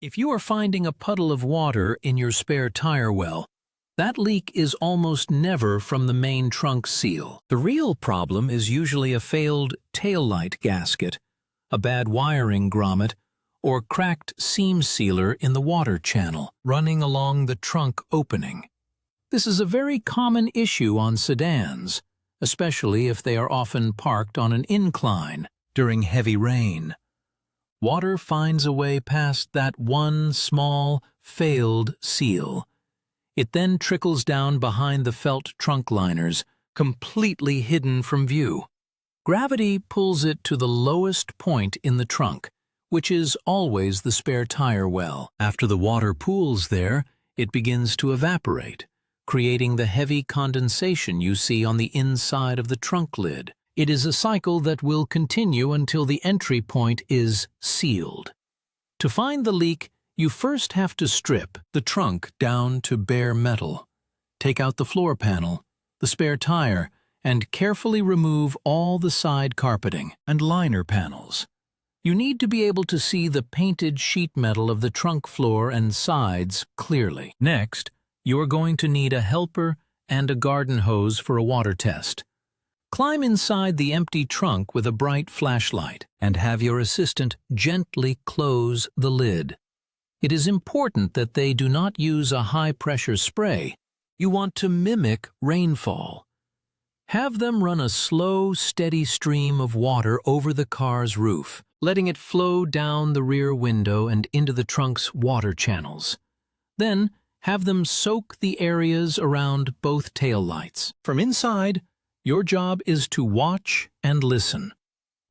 If you are finding a puddle of water in your spare tire well, that leak is almost never from the main trunk seal. The real problem is usually a failed taillight gasket, a bad wiring grommet, or cracked seam sealer in the water channel running along the trunk opening. This is a very common issue on sedans, especially if they are often parked on an incline during heavy rain. Water finds a way past that one small, failed seal. It then trickles down behind the felt trunk liners, completely hidden from view. Gravity pulls it to the lowest point in the trunk, which is always the spare tire well. After the water pools there, it begins to evaporate, creating the heavy condensation you see on the inside of the trunk lid. It is a cycle that will continue until the entry point is sealed. To find the leak, you first have to strip the trunk down to bare metal. Take out the floor panel, the spare tire, and carefully remove all the side carpeting and liner panels. You need to be able to see the painted sheet metal of the trunk floor and sides clearly. Next, you are going to need a helper and a garden hose for a water test. Climb inside the empty trunk with a bright flashlight and have your assistant gently close the lid. It is important that they do not use a high-pressure spray. You want to mimic rainfall. Have them run a slow, steady stream of water over the car's roof, letting it flow down the rear window and into the trunk's water channels. Then, have them soak the areas around both taillights. From inside, your job is to watch and listen.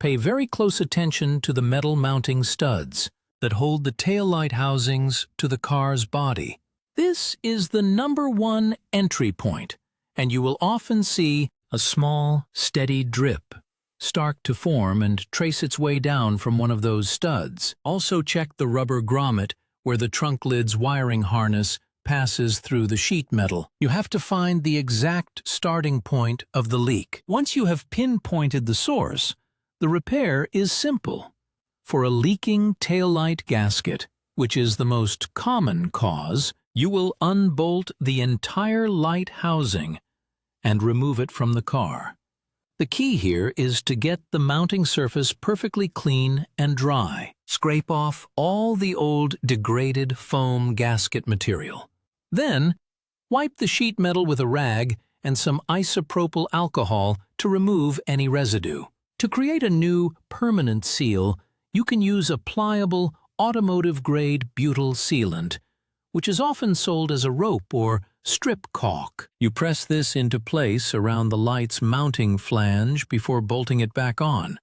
Pay very close attention to the metal mounting studs that hold the taillight housings to the car's body. This is the #1 entry point, and you will often see a small, steady drip start to form and trace its way down from one of those studs. Also check the rubber grommet where the trunk lid's wiring harness passes through the sheet metal. You have to find the exact starting point of the leak. Once you have pinpointed the source, the repair is simple. For a leaking taillight gasket, which is the most common cause, you will unbolt the entire light housing and remove it from the car. The key here is to get the mounting surface perfectly clean and dry. Scrape off all the old degraded foam gasket material. Then, wipe the sheet metal with a rag and some isopropyl alcohol to remove any residue. To create a new, permanent seal, you can use a pliable, automotive-grade butyl sealant, which is often sold as a rope or strip caulk. You press this into place around the light's mounting flange before bolting it back on.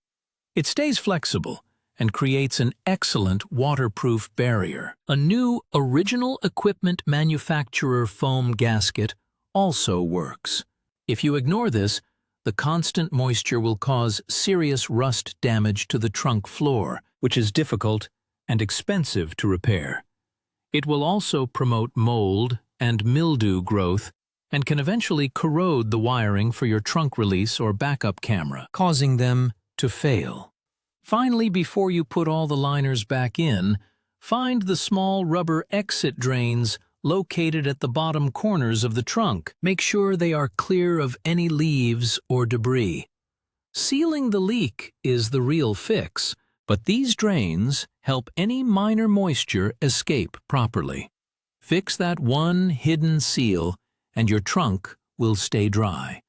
It stays flexible and creates an excellent waterproof barrier. A new original equipment manufacturer foam gasket also works. If you ignore this, the constant moisture will cause serious rust damage to the trunk floor, which is difficult and expensive to repair. It will also promote mold and mildew growth and can eventually corrode the wiring for your trunk release or backup camera, causing them to fail. Finally, before you put all the liners back in, find the small rubber exit drains located at the bottom corners of the trunk. Make sure they are clear of any leaves or debris. Sealing the leak is the real fix, but these drains help any minor moisture escape properly. Fix that one hidden seal, and your trunk will stay dry.